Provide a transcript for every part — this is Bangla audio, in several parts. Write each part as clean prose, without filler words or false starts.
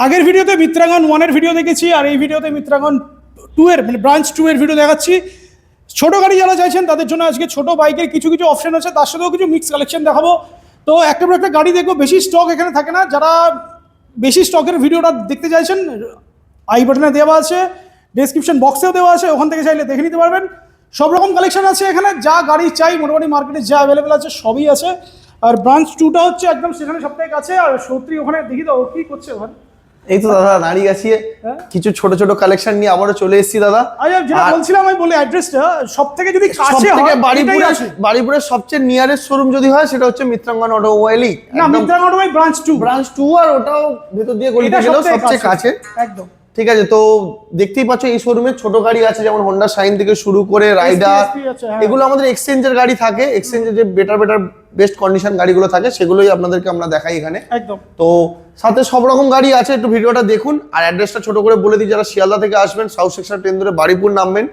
আগের ভিডিওতে মিত্রাগন 1 এর ভিডিও দেখেছি, আর এই ভিডিওতে মিত্রাগন 2 এর মানে ব্রাঞ্চ 2 এর ভিডিও দেখাচ্ছি। ছোট গাড়ি যারা চাইছেন তাদের জন্য আজকে ছোট বাইকের কিছু কিছু অপশন আছে, তার সাথেও কিছু মিক্স কালেকশন দেখাবো। তো একটা পর একটা গাড়ি দেখবো, বেশি স্টক এখানে থাকে না। যারা বেশি স্টকের ভিডিওটা দেখতে চাইছেন আই বাটনে দেওয়া আছে, ডেসক্রিপশন বক্সেও দেওয়া আছে, ওখান থেকে চাইলে দেখে নিতে পারবেন। সব রকম কালেকশন আছে এখানে, যা গাড়ি চাই মোটামুটি মার্কেটে যা অ্যাভেলেবেল আছে সবই আছে। আর ব্রাঞ্চ 2টা হচ্ছে একদম সেখানে সবথেকে কাছে। আর সৌত্রী ওখানে দেখি দাও কি করছে ওখানে। এই তো দাদা দাঁড়িয়ে আছি, কিছু ছোট ছোট কালেকশন নিয়ে আবারও চলে এসেছি দাদা। আচ্ছা, যেটা বলছিলাম আমি বলি অ্যাড্রেসটা সবথেকে যদি কাছে হয়, বাড়িপুরের সবচেয়ে নিয়ারেস্ট শোরুম যদি হয় সেটা হচ্ছে মিত্রাঙ্গন অটোমোবাইলই। না, মিত্রাঙ্গন অটোমোবাইল ব্রাঞ্চ 2 আর ওটাও ভেতর দিয়ে গলিতে গেলেও সবচেয়ে কাছে একদম। ঠিক আছে, তো দেখতেই পাচ্ছ এই শোরুমে ছোট গাড়ি আছে, যেমন হোন্ডা শাইন থেকে শুরু করে রাইডার, এগুলো আমাদের এক্সচেঞ্জের গাড়ি থাকে। এক্সচেঞ্জের যে বেটার বেস্ট কন্ডিশন গাড়িগুলো থাকে সেগুলোই আপনাদেরকে আমরা দেখাই এখানে একদম। তো সাথে সব রকম গাড়ি আছে, একটু ভিডিওটা দেখুন। আর অ্যাড্রেসটা ছোট করে বলে দিই, যারা শিয়ালদা থেকে আসবেন সাউথ সেকশন ট্রেন ধরে বারুইপুর নামবেন।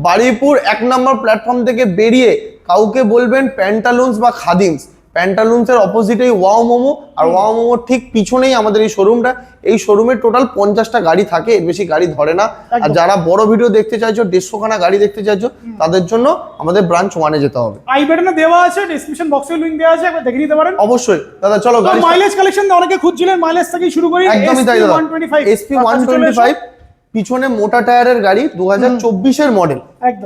বারুইপুর 1 নম্বর প্ল্যাটফর্ম থেকে বেরিয়ে কাউকে বলবেন প্যান্টালুন্স বা খাদিমস। প্যান্টালুন্সের অপোজিটেই ওয়াও মোমো, আর ওয়াও মোমোর ঠিক পিছনেই আমাদের এই শোরুমটা। এই শোরুমে টোটাল 50টা গাড়ি থাকে, এর বেশি গাড়ি ধরে না। আর যারা বড় ভিডিও দেখতে চাইছো, 150 খানা গাড়ি দেখতে চাইছো, তাদের জন্য আমাদের ব্রাঞ্চ 1-এ যেতে হবে। আই বাটনে দেওয়া আছে, ডেসক্রিপশন বক্সে লিংক দেওয়া আছে, একবার দেখে নিতে পারেন। অবশ্যই দাদা, চলো গাড়ি মাইলেজ কালেকশন অনেকে খুঁজছিলেন, মাইলেজ থেকে শুরু করি। একদমই তাই দাদা, SP 125 পিছনে মোটা টায়ারের গাড়ি, 2024 এর মডেল।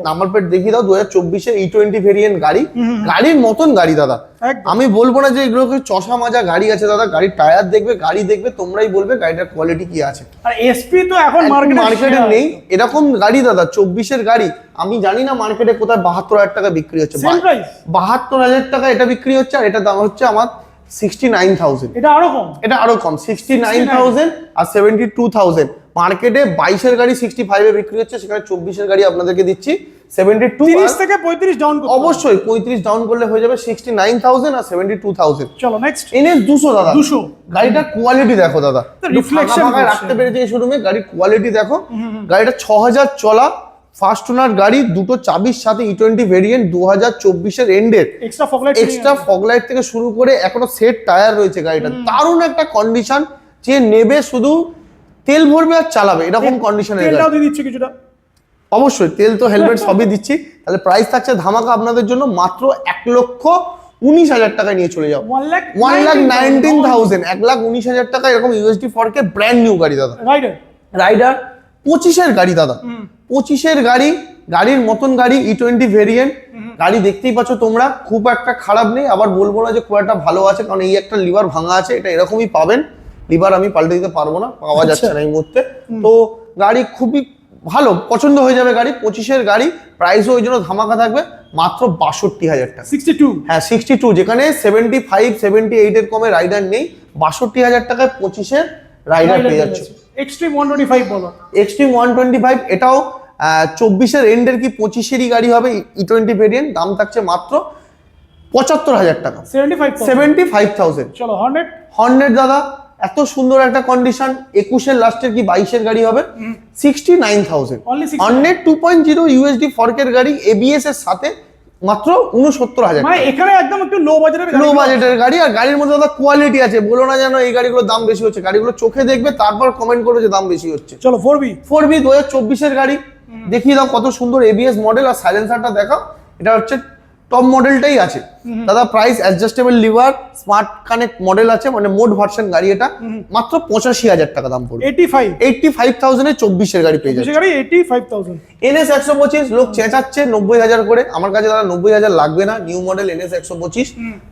নাম্বার প্লেট দেখিয়ে দাও, 2024 এর E20 ভেরিয়েন্ট গাড়ি। গাড়ির মতন গাড়ি দাদা, আমি বলবো না যে এগুলোকে চষা মাজা গাড়ি আছে দাদা। গাড়ির টায়ার দেখবে, গাড়ি দেখবে, তোমরাই বলবে গাড়িটার কোয়ালিটি কি আছে। আর SP তো এখন মার্কেটে নেই এরকম গাড়ি দাদা। 24 এর গাড়ি আমি জানি না মার্কেটে কোথায় 72,000 টাকা বিক্রি হচ্ছে। 72,000 টাকা এটা বিক্রি হচ্ছে, আর এটা দাম হচ্ছে আমার 69,000। এটা আরো কম 69,000 আর 72,000। মার্কেটে 22 এর গাড়ি 65 এ বিক্রি হচ্ছে, সেখানে 24 এর গাড়ি আপনাদেরকে দিচ্ছি 72। 30 থেকে 35 ডাউন করতে অবশ্যই 35 ডাউন করলে হয়ে যাবে 69,000 আর 72,000। চলো নেক্সট NS 200 দাদা। 200 গাড়িটার কোয়ালিটি দেখো দাদা, রিফ্লেকশন রাখতে পেরেছে এই শোরুমে। গাড়ির কোয়ালিটি দেখো, গাড়িটা 6000 চলা ফার্স্ট ওনার গাড়ি, দুটো চাবির সাথে E20 ভেরিয়েন্ট, 2024 এর এন্ডের। এক্সট্রা ফগলাইট থেকে শুরু করে এখনো সেট টায়ার রয়েছে গাড়িটা। দারুণ একটা কন্ডিশন, যে নেবে শুধু তেল ভরবে আর চালাবে এরকম কন্ডিশনের গাড়ি। তেলটাও দিয়ে দিচ্ছি কিছুটা। অবশ্যই তেল তো হেলমেট সবই দিচ্ছি। তাহলে প্রাইস থাকছে ধামাকা আপনাদের জন্য মাত্র 1,19,000 টাকায় নিয়ে চলে যাও। 1,19,000, 1,19,000 টাকা এরকম USD ফর্কে ব্র্যান্ড নিউ গাড়ি দাদা। রাইডার 25 এর গাড়ি দাদা, 25 এর গাড়ি, গাড়ির মতন গাড়ি, E20 ভেরিয়েন্ট গাড়ি। দেখতেই পাচ্ছ তোমরা, খুব একটা খারাপ নেই, আবার বলবো না যে খুব একটা ভালো আছে, কারণ এই একটা লিভার ভাঙা আছে, এটা এরকমই পাবেন। লিভার আমি পাল্টে দিতে পারবো না, পাওয়া যাচ্ছে না এই মুহূর্তে। তো গাড়ি খুবই ভালো, পছন্দ হয়ে যাবে গাড়ি। 25 এর গাড়ি, প্রাইসও ওই জন্য ধামাকা থাকবে মাত্র 62,000 টাকা। 62, হ্যাঁ 62, যেখানে 75 78 এর কমে রাইডার নেই। 62,000 টাকায় 25 এর রাইডার পেয়ে যাচ্ছে। এক্সট্রিম 125 বলো। এক্সট্রিম 125 এটাও 24 এর এন্ডের কি 25 এরই গাড়ি হবে, E20 ভেরিয়েন্ট। দাম থাকছে মাত্র 75,000 টাকা, 75,000। চলো হর্নেট দাদা, এত সুন্দর একটা কন্ডিশন, 21 এর লাস্টের কি 22 এর গাড়ি হবে, 69,000। হর্নেট 2.0 USD ফর্কের গাড়ি, ABS এর সাথে মাত্র 69,000। মানে এখানে একদম একটু লো বাজেটের গাড়ি। আর গাড়ির মধ্যে দাদা কোয়ালিটি আছে, বলো না যেন এই গাড়িগুলোর দাম বেশি হচ্ছে। গাড়িগুলো চোখে দেখবে, তারপর কমেন্ট করবে যে দাম বেশি হচ্ছে। চলো 4B 2024 এর গাড়ি দেখিয়ে দাও, কত সুন্দর ABS মডেল। আর সাইলেন্সারটা দেখাও, এটা হচ্ছে টপ মডেলটাই আছে দাদা। Price adjustable liver, smart connect model আছে, মানে মোড ভার্সন গাড়ি। এটা মাত্র 85,000 টাকা দাম পড়বে। 85,000 এ 24 এর গাড়ি পেয়ে যাচ্ছে। 85,000। NS 125 লোক চেঁচাচ্ছে 90,000 করে, আমার কাছে দাদা 90,000 লাগবে না। নিউ মডেল NS 125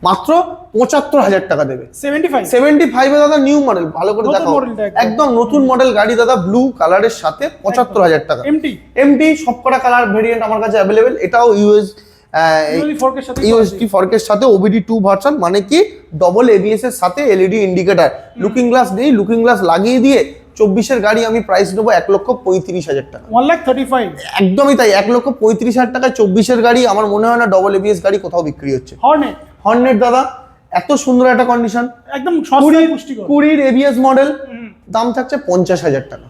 মাত্র 75,000 টাকা দেবে। 75 এ দাদা নিউ মডেল, ভালো করে দেখো, একদম নতুন মডেল গাড়ি দাদা, ব্লু কালারের সাথে 75,000 টাকা। এমটি সবকটা কালার ভেরিয়েন্ট আমার কাছে অ্যাভেলেবেল। এটাও USD ফর্কের সাথে OBD2 ভার্সন, মানে কি ডবল ABS এর সাথে LED ইন্ডিকেটর। লুকিং গ্লাস নেই, লুকিং গ্লাস লাগিয়ে দিয়ে 24 এর গাড়ি আমি প্রাইস নেবো 1,35,000 টাকা। 1,35,000 একদমই তাই, 1,35,000 টাকায় 24 এর গাড়ি। আমার মনে হয় না ডবল ABS গাড়ি কোথাও বিক্রি হচ্ছে। হর্নেট দাদা, এত সুন্দর একটা কন্ডিশন, একদম 20 ABS মডেল, দাম থাকছে 50,000 টাকা।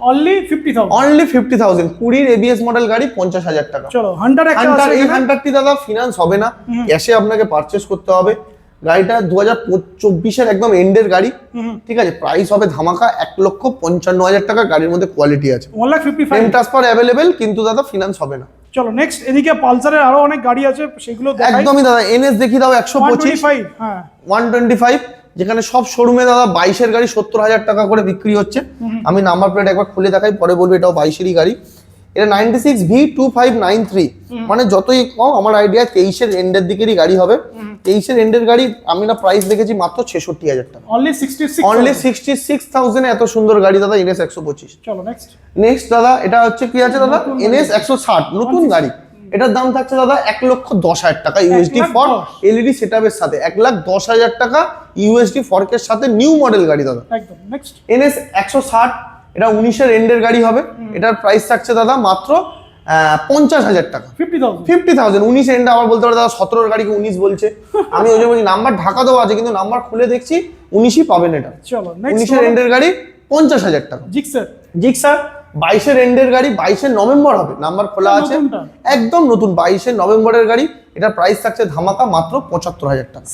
অনলি 50,000 20 ABS মডেল গাড়ি 50,000 টাকা। চলো হান্টার একটা আছে। এই হান্টারটি দাদা ফিনান্স হবে না, ক্যাশে আপনাকে পারচেজ করতে হবে। গাড়িটা 2024-এর একদম এন্ডের গাড়ি, ঠিক আছে। প্রাইস হবে ধামাকা 1,55,000 টাকা। গাড়ির মধ্যে কোয়ালিটি আছে, 1,55,000 পেমেন্ট ট্রান্সফার অ্যাভেলেবেল, কিন্তু দাদা ফিনান্স হবে না। চলো নেক্সট, এদিকে পালসারের আরো অনেক গাড়ি আছে, সেগুলো দেখাই। একদমই দাদা, এনএস দেখিয়ে দাও 125, 125, হ্যাঁ 125, যেখানে সব শোরুমে দাদা 22-এর গাড়ি 70,000 টাকা করে বিক্রি হচ্ছে। আমি নাম্বার প্লেট একবার খুলে দেখাই, পরে বলবো এটাও 22-এরই গাড়ি। এটা 96V2593, মানে যতই কম আমার আইডিয়া 23-এর এন্ডের দিকেরই গাড়ি হবে। 23-এর এন্ডের গাড়ি আমি না প্রাইস দেখেছি মাত্র 66,000 টাকা, অনলি 66, অনলি 66,000 এ এত সুন্দর গাড়ি দাদা এনএস 125। চলো নেক্সট। নেক্সট দাদা এটা হচ্ছে কি আছে দাদা, এনএস 160 নতুন গাড়ি। এটার দাম থাকছে দাদা 1,10,000 টাকা ইউএসডি ফর এলইডি সেটআপের সাথে, 1,10,000 টাকা ইউএসডি ফর্কের সাথে, নিউ মডেল গাড়ি দাদা। একদম নেক্সট, এনএস 160, এটা 19-এর এন্ডের গাড়ি হবে। এটার প্রাইস থাকছে দাদা মাত্র 50,000 টাকা, 50,000। 19 এন্ড আবার বলতে পারে দাদা 17-এর গাড়িকে 19 বলছে, আমি ওই জন্য বলছি নাম্বার ঢাকা দেওয়া আছে, কিন্তু নাম্বার খুলে দেখছি 19ই পাবেন এটা। চলো নেক্সট, 19-এর এন্ডের গাড়ি 50,000 টাকা। জিক্সার 22-এর এন্ডের গাড়ি, 22-এর নভেম্বর হবে, নাম্বার খোলা আছে, একদম নতুন 22-এর নভেম্বরের গাড়ি। এটা প্রাইস থাকছে ধামাকা মাত্র 75,000 টাকা,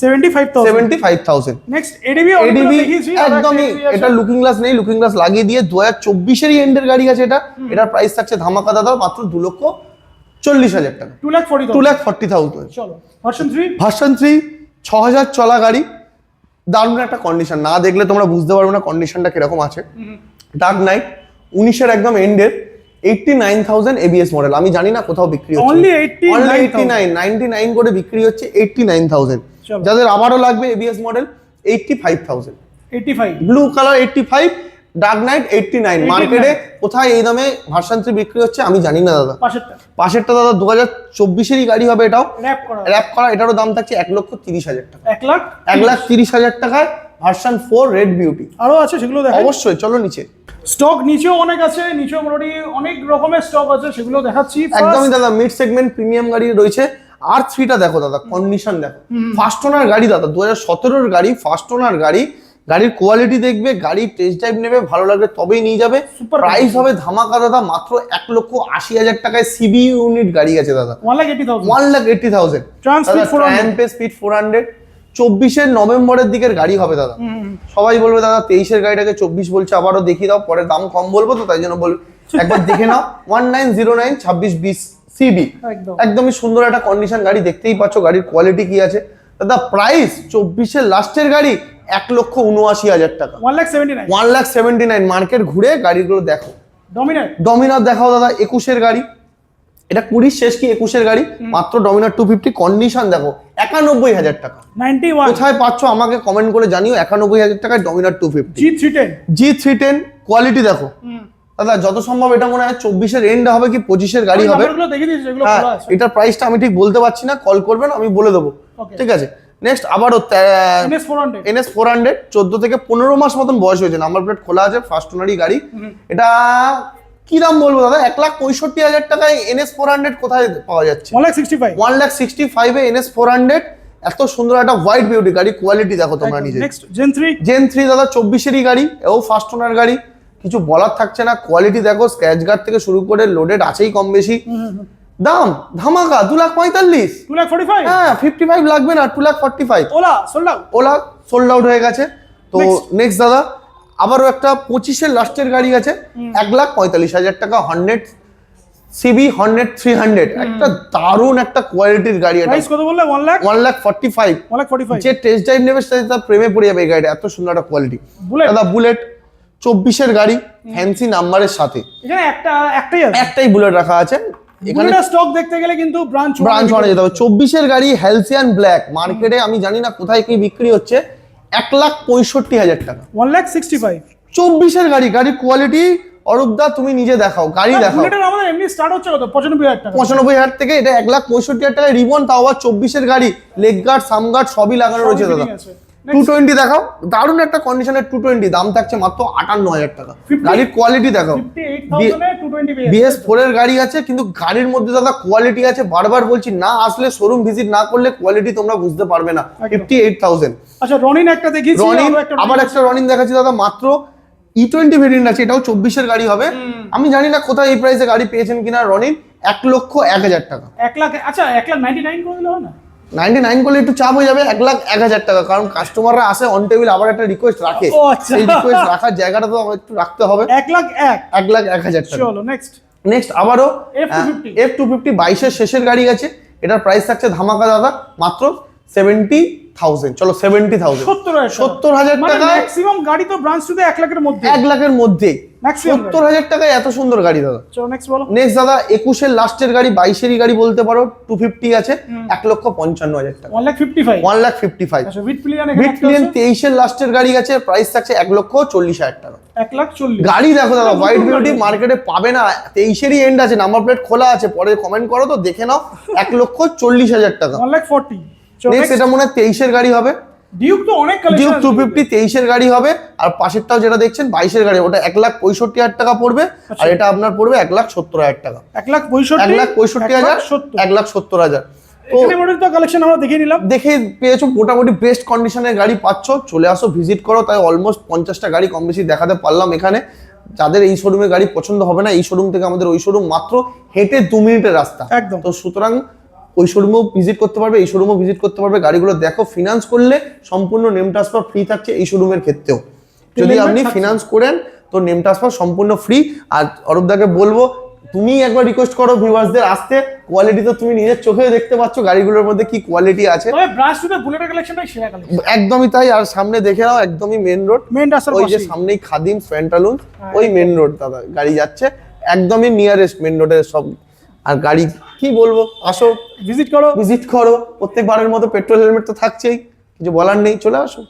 75,000। নেক্সট এডিবি দেখিয়েছি একদমই, এটা লুকিং গ্লাস নেই, লুকিং গ্লাস লাগিয়ে দিয়ে 2024-এরই এন্ডের গাড়ি আছে এটা। এটার প্রাইস থাকছে ধামাকা দাদা মাত্র 2,40,000 টাকা, 2,40,000। চলো ভার্সন 3 6,000 চলা গাড়ি, দারুণ একটা কন্ডিশন, না দেখলে তোমরা বুঝতে পারবে না কন্ডিশনটা কিরকম আছে। ডার্ক নাইট 19-এর একদম এন্ডের, 89,000 এবিএস মডেল। আমি জানি না কোথাও বিক্রি হচ্ছে, অনলি 89, 99 করে বিক্রি হচ্ছে, 89,000। যাদের আবারও লাগবে ABS model 85,000, blue colour 85, dark night 89। মার্কেটে কোথায় এই দামে ভার্সন 3 বিক্রি হচ্ছে আমি জানি না দাদা। পাশেরটা দাদা 2024-এরই গাড়ি হবে, এটাও র‍্যাপ করা। এটারও দাম থাকছে 1,30,000 টাকা, 1,30,000 টাকায় ভার্সন 4 রেড বিউটি। আরো আছে সেগুলো দেখাই অবশ্যই, চলো নিচে। স্টক নিচেও অনেক আছে, নিচেও মোটামুটি অনেক রকমের স্টক আছে, সেগুলো দেখাচ্ছি। একদমই দাদা, মিড সেগমেন্ট প্রিমিয়াম গাড়ি রয়েছে। R3টা দেখো দাদা, কন্ডিশন দেখো, ফার্স্ট ওনার গাড়ি দাদা, 2017-এর গাড়ি, ফার্স্ট ওনার গাড়ি। গাড়ির কোয়ালিটি দেখবে, গাড়ির টেস্ট ড্রাইভ নেবে, ভালো লাগবে তবেই নিয়ে যাবে। প্রাইস হবে ধামাকা দাদা মাত্র 1,80,000 টাকায়। সিবি ইউনিট গাড়ি আছে দাদা, 1,80,000। স্পিড 400, 24-এর নভেম্বরের দিকের গাড়ি হবে দাদা। সবাই বলবে দাদা 23-এর গাড়িটাকে 24 বলছে, আবারও দেখিয়ে দাও, পরে দাম কম বলবো তো তাই জন্য বলবো, একবার দেখে নাও। 1909 2620 সিবি, একদমই সুন্দর একটা কন্ডিশন গাড়ি, দেখতেই পাচ্ছ গাড়ির কোয়ালিটি কি আছে দাদা। প্রাইস 24-এর লাস্টের গাড়ি 1,79,000 টাকা, 1,79,000। মার্কেট ঘুরে গাড়িগুলো দেখো। ডমিনার দেখাও দাদা, 21-এর গাড়ি, এটা 20 শেষ কি 21-এর গাড়ি, মাত্র ডমিনার 250। কন্ডিশন দেখো 91,000 টাকা, 91। কোথায় পাচ্ছ আমাকে কমেন্ট করে জানিও। 91,000 টাকায় ডমিনার 250। G310 কোয়ালিটি দেখো দাদা, যত সম্ভব এটা মনে হয় 24-এর এন্ড হবে কি 25-এর গাড়ি হবে। এটার প্রাইসটা আমি ঠিক বলতে পারছি না, কল করবেন আমি বলে দেবো, ঠিক আছে। নেক্সট আবারও NS 400, 14 থেকে 15 মাস মতন বয়স হয়েছে, নাম্বার প্লেট খোলা আছে, ফার্স্ট ওনারই গাড়ি। এটা কি দাম বলবো দাদা, 1,65,000 টাকায় NS 400 কোথায় পাওয়া যাচ্ছে? 1,65,000 এ NS 400, এত সুন্দর একটা হোয়াইট বিউটি গাড়ি, কোয়ালিটি দেখো তোমরা নিজে। জেন 3 দাদা, 24-এরই গাড়ি, এও ফার্স্ট ওনার গাড়ি, কিছু বলার থাকছে না। কোয়ালিটি দেখো, স্ক্র্যাচ গার্ড থেকে শুরু করে লোডেড আছেই কম বেশি। দাম ধামাকা 2,45,000, হ্যাঁ 55 লাগবে না, 2,45,000। ওলা সোল্ড আউট হয়ে গেছে। তো নেক্সট দাদা আবারও একটা 25-এর লাস্টের গাড়ি আছে, 1,45,000 টাকা, 100 সিবি 100 300, একটা দারুণ একটা কোয়ালিটির গাড়ি। এটা প্রাইস কত বললে? 1,45,000। যে টেস্ট ড্রাইভ নেবে সে তার প্রেমে পড়ে যাবে এই গাড়িটা, এত সুন্দর একটা কোয়ালিটি। দাদা বুলেট 24-এর গাড়ি, ফ্যান্সি নাম্বারের সাথে, এখানে একটাই বুলেট রাখা আছে। এখানে স্টক দেখতে গেলে কিন্তু ব্রাঞ্চ ওয়ানে যেতে হবে। 24-এর গাড়ি হেলসিয়ান ব্ল্যাক, মার্কেটে আমি জানি না কোথায় কি বিক্রি হচ্ছে, 1,65,000 টাকা, 1,65,000। 24-এর গাড়ি, গাড়ির কোয়ালিটি অরূপদা তুমি নিজে দেখাও, গাড়ি দেখাও। বুলেটের আমাদের এমনি স্টার্ট হচ্ছে কত? 95,000 টাকা, 95,000 থেকে। এটা 1,65,000 টাকায় রিবন, তাও আবার 24-এর গাড়ি, লেগ গার্ড সাম গার্ড সবই লাগানো রয়েছে দাদা। 220 দেখাও, দারুণ একটা কন্ডিশনের 220, দাম থাকছে মাত্র 58,000 টাকা। গাড়ির কোয়ালিটি দেখাও, BS4 এর গাড়ি আছে, কিন্তু গাড়ির মধ্যে দাদা কোয়ালিটি আছে। বারবার বলছি, না আসলে শোরুম ভিজিট না করলে কোয়ালিটি তোমরা বুঝতে পারবে না। 58,000। আচ্ছা রনিন একটা দেখিয়েছি, আবার একটা রনিন দেখাচ্ছি দাদা, মাত্র E20 ভেরিয়েন্ট আছে, এটাও 24-এর গাড়ি হবে। আমি জানি না কোথায় এই প্রাইসে গাড়ি পেয়েছেন কিনা। রনিন 1,01,000 টাকা, 1 লাখ। আচ্ছা 1,99,000 করে দিলে হয় না? 99 করলে একটু চাপ হয়ে যাবে, 1,01,000 টাকা, কারণ কাস্টমাররা আসে অন টেবিল, আবার একটা রিকোয়েস্ট রাখে, ও আচ্ছা। সেই রিকোয়েস্ট রাখার জায়গাটা তো আমার একটু রাখতে হবে। 1,01,000 1,01,000 টাকা। চলো নেক্সট নেক্সট আবারও F250 F250 22-এর শেষের গাড়ি আছে, এটার প্রাইস থাকছে ধামাকা দাদা মাত্র 70,000। চলো 70,000, 70,000 টাকা। ম্যাক্সিমাম গাড়ি তো ব্রাঞ্চ টুতে 1 লাখের মধ্যে, 1 লাখের মধ্যে ম্যাক্সিমাম 70,000 টাকায় এত সুন্দর গাড়ি দাদা। চলো নেক্সট বলো। নেক্সট দাদা 21-এর লাস্টের গাড়ি, 22-এরই গাড়ি বলতে পারো, 250 আছে, 1,55,000 টাকা, 1,55,000 1,55,000। আচ্ছা উইথ প্লিয়ান মিড প্লেন 23-এর লাস্টের গাড়ি আছে, প্রাইস থাকছে 1,40,000 টাকা। 1,40,000 গাড়ি দেখো দাদা, হোয়াইট বিউটি মার্কেটে পাবে না, 23-এরই এন্ড আছে, নাম্বার প্লেট খোলা আছে, পরে কমেন্ট করো তো দেখে নাও, 1,40,000 টাকা। 1,40,000 নেক্সট এটা মনে হয় 23-এর গাড়ি হবে, ডিউক তো অনেক ডিউক কালেকশন 250 23-এর গাড়ি হবে, আর পাশেরটাও যেটা দেখছেন 22-এর গাড়ি, ওটা 1,65,000 টাকা পড়বে, আর এটা আপনার পড়বে 1,70,000 টাকা। 1,65,000 1,65,000 1,70,000। তো এখানে মডেল তো কালেকশন আমরা দেখে নিলাম। দেখে পেয়েছো, মোটামুটি বেস্ট কন্ডিশনের গাড়ি পাচ্ছ, চলে আসো ভিজিট করো। তাই অলমোস্ট 50টা গাড়ি কম বেশি দেখাতে পারলাম এখানে। যাদের এই শোরুমের গাড়ি পছন্দ হবে না, এই শোরুম থেকে আমাদের ওই শোরুম মাত্র হেঁটে 2 মিনিটের রাস্তা একদম। তো সুতরাং ওই শোরুমেও ভিজিট করতে পারবে, এই শোরুমেও ভিজিট করতে পারবে। গাড়িগুলো দেখো, ফিনান্স করলে সম্পূর্ণ নেম ট্রান্সফার ফ্রি থাকছে এই শোরুমের ক্ষেত্রেও। যদি আপনি ফিনান্স করেন তো নেম ট্রান্সফার সম্পূর্ণ ফ্রি। আর অরূপদাকে বলবো, তুমি একবার রিকোয়েস্ট করো ভিউয়ার্সদের আসতে, কোয়ালিটি তো তুমি নিজের চোখে দেখতে পাচ্ছ গাড়িগুলোর মধ্যে কি কোয়ালিটি আছে। তবে ব্রাঞ্চ টুতে বুলেটের কালেকশনটাই সেরা কালেকশন। একদমই তাই। আর সামনে দেখে নাও, একদমই মেন রোড, মেইন রাস্তার ওই যে পাশেই। সামনেই খাদিম সেন্ট্রালুন, ওই মেন রোড দাদা গাড়ি যাচ্ছে, একদমই নিয়ারেস্ট মেন রোডের সব। আর গাড়ি কি বলবো, আসো ভিজিট করো। ভিজিট করো। প্রত্যেকবারের মতো পেট্রোল হেলমেট তো থাকছেই, কিছু বলার নেই, চলে আসো।